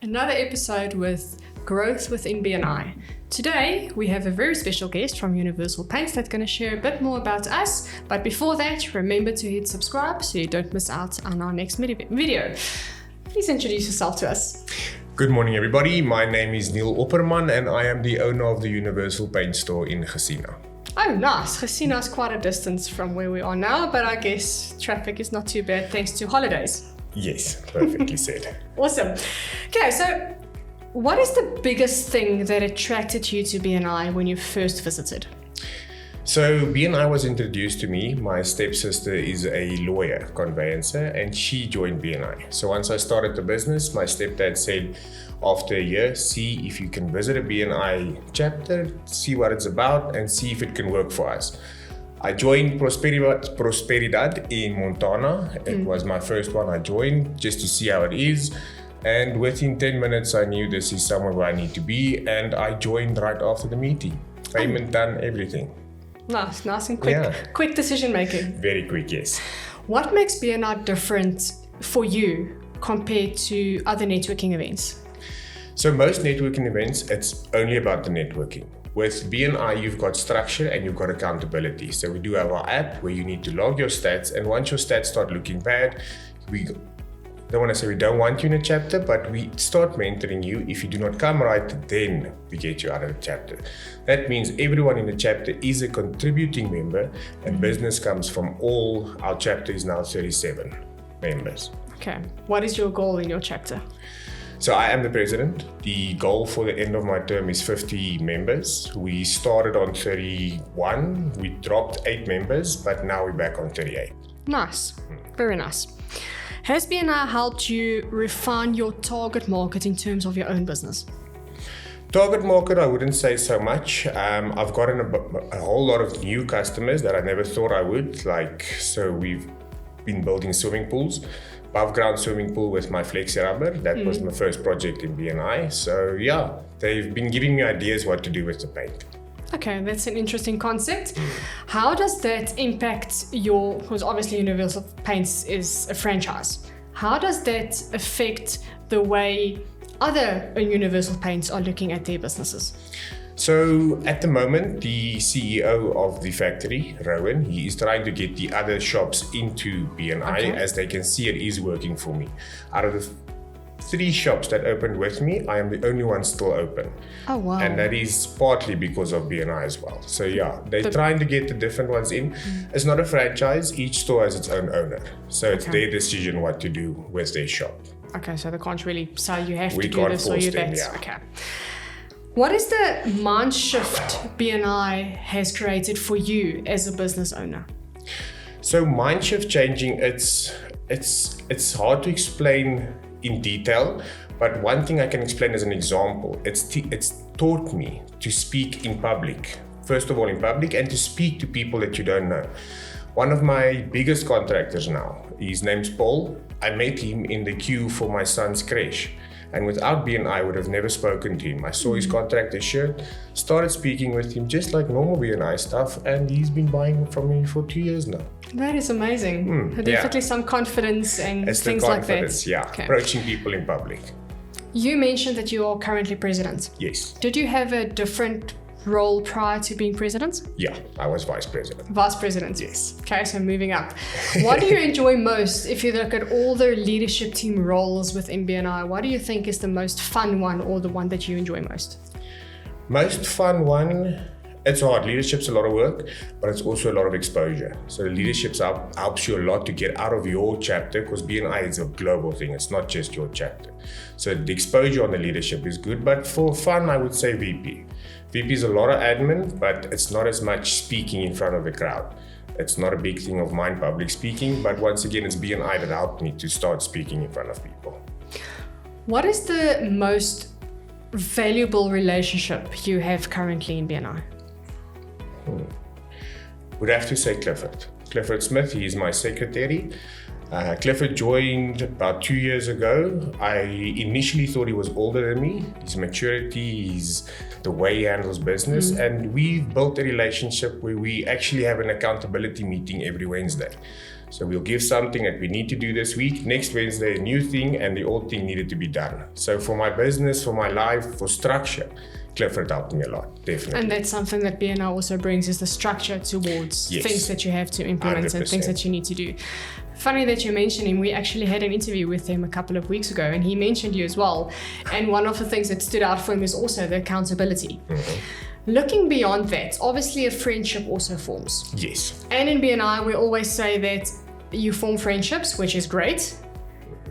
Another episode with growth within BNI. Today, we have a very special guest from Universal Paints that's going to share a bit more about us. But before that, remember to hit subscribe so you don't miss out on our next video. Please introduce yourself to us. Good morning, everybody. My name is Neil Opperman and I am the owner of the Universal Paints store in Gezina. Oh, nice. Gezina is quite a distance from where we are now, but I guess traffic is not too bad thanks to holidays. Yes, perfectly said. Awesome. Okay, so what is the biggest thing that attracted you to BNI when you first visited? So BNI was introduced to me. My stepsister is a lawyer, conveyancer, and she joined BNI. So once I started the business, my stepdad said, after a year, see if you can visit a BNI chapter, see what it's about, and see if it can work for us. I joined Prosperidad in Montana. It was my first one I joined just to see how it is. And within 10 minutes, I knew this is somewhere where I need to be. And I joined right after the meeting. Payment done, everything. Nice and quick. Yeah. Quick decision making. Very quick, yes. What makes BNI different for you compared to other networking events? So most networking events, it's only about the networking. With BNI, you've got structure and you've got accountability. So we do have our app where you need to log your stats. And once your stats start looking bad, we don't want to say we don't want you in a chapter, but we start mentoring you. If you do not come right, then we get you out of the chapter. That means everyone in the chapter is a contributing member and business comes from all. Our chapter is now 37 members. Okay. What is your goal in your chapter? So I am the president. The goal for the end of my term is 50 members. We started on 31. We dropped 8 members, but now we're back on 38. Nice. Very nice. Has BNI helped you refine your target market in terms of your own business? Target market, I wouldn't say so much. I've gotten a whole lot of new customers that I never thought I would. So we've been building swimming pools. Above ground swimming pool with my flexi rubber. That was my first project in BNI. So yeah, they've been giving me ideas what to do with the paint. Okay, that's an interesting concept. How does that impact because obviously Universal Paints is a franchise. How does that affect the way other Universal Paints are looking at their businesses? So at the moment, the CEO of the factory, Rowan, he is trying to get the other shops into BNI as they can see it is working for me. Out of the 3 shops that opened with me, I am the only one still open. Oh, wow. And that is partly because of BNI as well. So yeah, they're trying to get the different ones in. It's not a franchise, each store has its own owner. So it's their decision what to do with their shop. Okay, so they can't really say you have to do this or you can't force them, that. Okay. What is the mind shift BNI has created for you as a business owner? So mind shift changing, it's hard to explain in detail, but one thing I can explain as an example, it's taught me to speak in public. First of all in public and to speak to people that you don't know. One of my biggest contractors now, his name's Paul. I met him in the queue for my son's creche. And without BNI, I would have never spoken to him. I saw his contractor shirt, started speaking with him just like normal BNI stuff, and he's been buying from me for 2 years now. That is amazing. Definitely some confidence and it's things the like that. confidence, yeah. Okay. Approaching people in public. You mentioned that you are currently president. Yes. Did you have a different role prior to being president? Yeah, I was vice president. Vice president? Yes. Okay, so moving up. What do you enjoy most if you look at all the leadership team roles within BNI? What do you think is the most fun one or the one that you enjoy most? Most fun one, it's hard. Leadership's a lot of work, but it's also a lot of exposure. So leadership helps you a lot to get out of your chapter because BNI is a global thing. It's not just your chapter. So the exposure on the leadership is good, but for fun, I would say VP. VP is a lot of admin, but it's not as much speaking in front of the crowd. It's not a big thing of mine, public speaking, but once again, it's BNI that helped me to start speaking in front of people. What is the most valuable relationship you have currently in BNI? Would have to say Clifford. Clifford Smith, he is my secretary. Clifford joined about 2 years ago. I initially thought he was older than me. His maturity, the way he handles business, and we've built a relationship where we actually have an accountability meeting every Wednesday. So we'll give something that we need to do this week. Next Wednesday, a new thing, and the old thing needed to be done. So for my business, for my life, for structure, Clifford helped me a lot, definitely. And that's something that BNI also brings, is the structure towards things that you have to implement 100%. and things that you need to do. Funny that you mentioned him. We actually had an interview with him a couple of weeks ago, and he mentioned you as well. And one of the things that stood out for him is also the accountability. Looking beyond that, obviously a friendship also forms. Yes. And in BNI, we always say that you form friendships, which is great.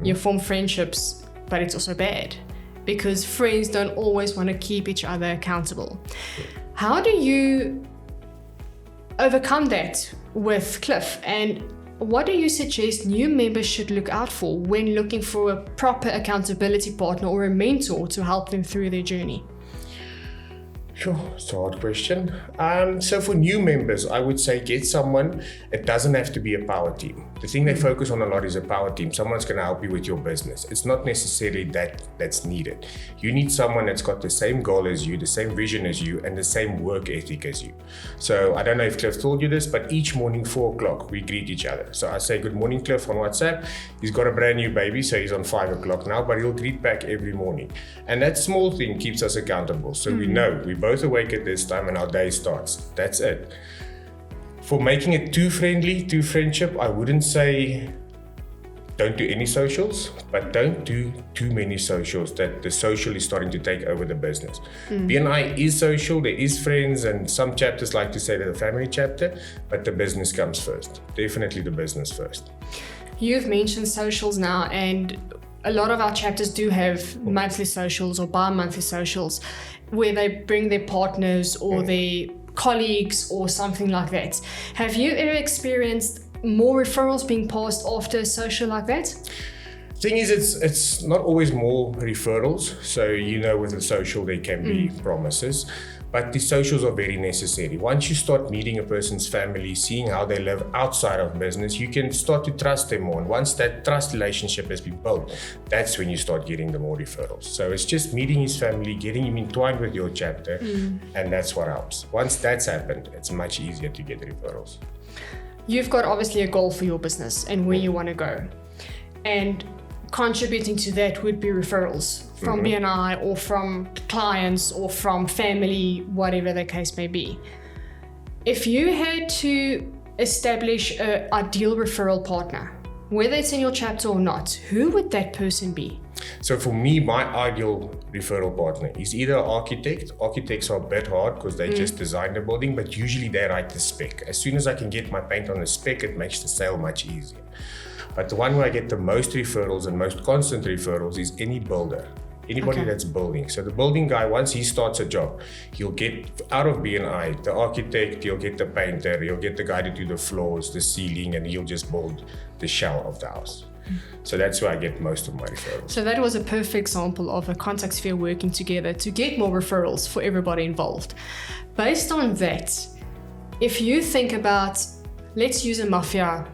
You form friendships, but it's also bad, because friends don't always want to keep each other accountable. How do you overcome that with Cliff? And what do you suggest new members should look out for when looking for a proper accountability partner or a mentor to help them through their journey? Sure, it's a hard question. So for new members, I would say get someone. It doesn't have to be a power team. The thing they focus on a lot is a power team. Someone's going to help you with your business. It's not necessarily that's needed. You need someone that's got the same goal as you, the same vision as you, and the same work ethic as you. So I don't know if Cliff told you this, but each morning 4 o'clock, we greet each other. So I say, good morning, Cliff, on WhatsApp. He's got a brand new baby, so he's on 5 o'clock now, but he'll greet back every morning. And that small thing keeps us accountable. So we know we both awake at this time and our day starts. That's it. For making it too friendly, too friendship, I wouldn't say don't do any socials, but don't do too many socials that the social is starting to take over the business. BNI is social, there is friends, and some chapters like to say they're the family chapter, but the business comes first. Definitely the business first. You've mentioned socials now, and a lot of our chapters do have monthly socials or bi-monthly socials where they bring their partners or their colleagues or something like that. Have you ever experienced more referrals being passed after a social like that? Thing is, it's not always more referrals. So, with the social, there can be promises, but the socials are very necessary. Once you start meeting a person's family, seeing how they live outside of business, you can start to trust them more. And once that trust relationship has been built, that's when you start getting the more referrals. So it's just meeting his family, getting him entwined with your chapter, and that's what helps. Once that's happened, it's much easier to get referrals. You've got obviously a goal for your business and where you want to go. And contributing to that would be referrals from BNI or from clients or from family, whatever the case may be. If you had to establish an ideal referral partner, whether it's in your chapter or not, who would that person be? So for me, my ideal referral partner is either an architect. Architects are a bit hard because they just design the building, but usually they write the spec. As soon as I can get my paint on the spec, it makes the sale much easier. But the one where I get the most referrals and most constant referrals is any builder. Anybody that's building. So the building guy, once he starts a job, he'll get out of BNI, the architect, he'll get the painter, he'll get the guy to do the floors, the ceiling, and he'll just build the shell of the house. So that's where I get most of my referrals. So that was a perfect example of a contact sphere working together to get more referrals for everybody involved. Based on that, if you think about, let's use a mafia,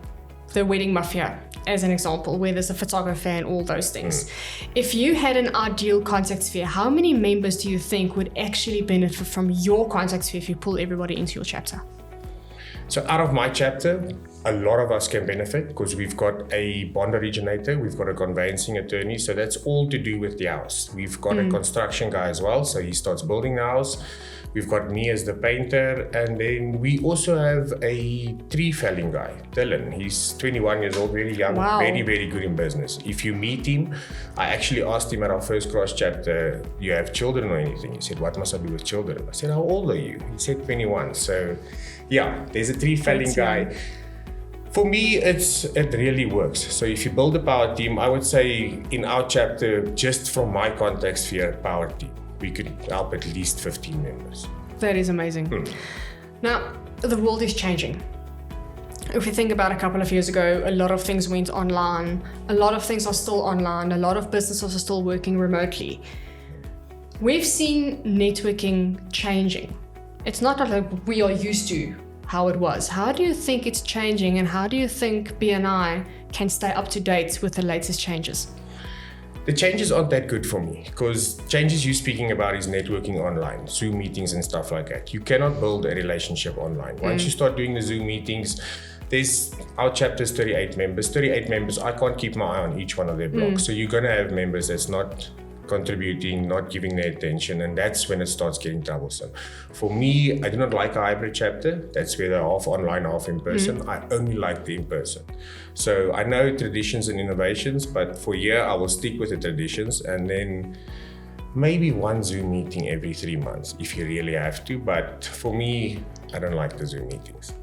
the wedding mafia, as an example, where there's a photographer and all those things. If you had an ideal contact sphere, how many members do you think would actually benefit from your contact sphere if you pull everybody into your chapter? So out of my chapter, a lot of us can benefit because we've got a bond originator, we've got a conveyancing attorney, so that's all to do with the house. We've got a construction guy as well, so he starts building the house. We've got me as the painter, and then we also have a tree felling guy, Dylan. He's 21 years old, very young, very, very good in business. If you meet him, I actually asked him at our first cross chapter, do you have children or anything? He said, what must I do with children? I said, how old are you? He said 21. So yeah, there's a tree felling guy. For me, it really works. So if you build a power team, I would say in our chapter, just from my contact sphere, power team, we could help at least 15 members. That is amazing. Now, the world is changing. If you think about a couple of years ago, a lot of things went online. A lot of things are still online. A lot of businesses are still working remotely. We've seen networking changing. It's not like we are used to how it was. How do you think it's changing, and how do you think BNI can stay up to date with the latest changes? The changes aren't that good for me because changes you're speaking about is networking online, Zoom meetings and stuff like that. You cannot build a relationship online. Once you start doing the Zoom meetings, our chapter is 38 members. 38 members, I can't keep my eye on each one of their blogs. So you're going to have members that's not contributing, not giving their attention, and that's when it starts getting troublesome. For me, I do not like a hybrid chapter. That's where they're half online, half in person. I only like the in person. So I know traditions and innovations, but for a year I will stick with the traditions, and then maybe one Zoom meeting every 3 months if you really have to. But for me, I don't like the Zoom meetings.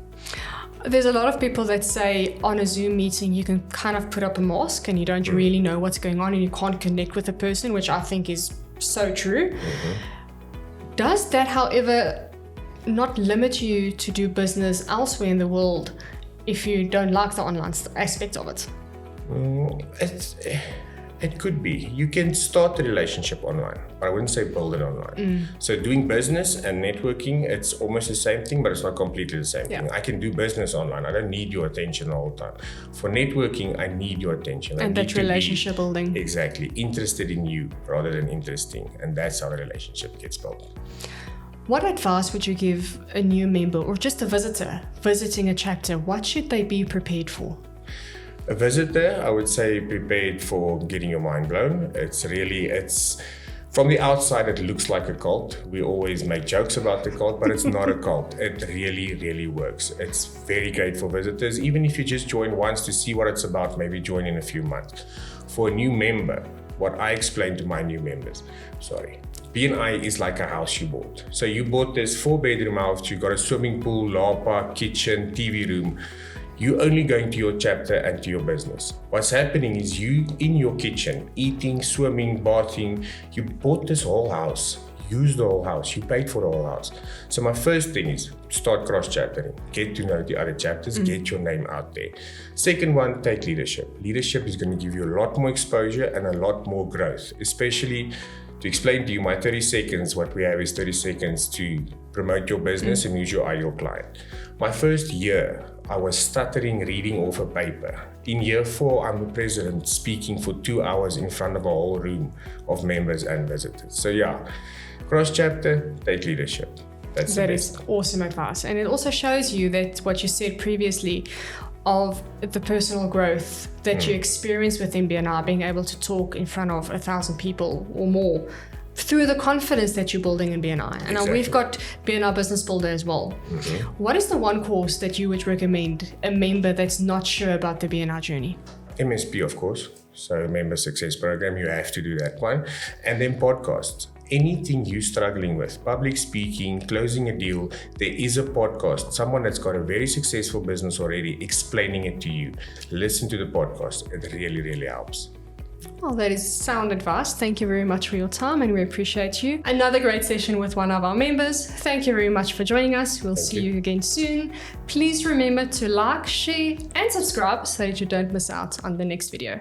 There's a lot of people that say on a Zoom meeting you can kind of put up a mask and you don't really know what's going on and you can't connect with the person, which I think is so true. Does that, however, not limit you to do business elsewhere in the world if you don't like the online aspect of it? It could be. You can start the relationship online, but I wouldn't say build it online. So doing business and networking, it's almost the same thing, but it's not completely the same thing. I can do business online. I don't need your attention all the time. For networking, I need your attention. And that relationship building. Exactly. Interested in you rather than interesting. And that's how the relationship gets built. What advice would you give a new member or just a visitor visiting a chapter? What should they be prepared for? A visitor, I would say prepared for getting your mind blown. It's from the outside, it looks like a cult. We always make jokes about the cult, but it's not a cult. It really, really works. It's very great for visitors. Even if you just join once to see what it's about, maybe join in a few months. For a new member, what I explain to my new members, BNI is like a house you bought. So you bought this 4-bedroom house, you got a swimming pool, lapa, kitchen, TV room. You're only going to your chapter and to your business. What's happening is you in your kitchen, eating, swimming, bathing, you bought this whole house, use the whole house, you paid for the whole house. So my first thing is start cross-chaptering, get to know the other chapters, get your name out there. Second one, take leadership. Leadership is going to give you a lot more exposure and a lot more growth, especially to explain to you my 30 seconds, what we have is 30 seconds to promote your business and use your ideal client. My first year, I was stuttering reading off a paper. In year 4, I'm the president speaking for 2 hours in front of a whole room of members and visitors. So cross-chapter, take leadership. That is awesome advice. And it also shows you that what you said previously of the personal growth that you experience within BNI, being able to talk in front of 1,000 people or more through the confidence that you're building in BNI. And now we've got BNI Business Builder as well. What is the one course that you would recommend a member that's not sure about the BNI journey? MSP, of course. So Member Success Program, you have to do that one. And then podcasts. Anything you're struggling with, public speaking, closing a deal, there is a podcast, someone that's got a very successful business already explaining it to you. Listen to the podcast. It really, really helps. Well, that is sound advice. Thank you very much for your time and we appreciate you. Another great session with one of our members. Thank you very much for joining us. We'll see you again soon. Please remember to like, share and subscribe so that you don't miss out on the next video.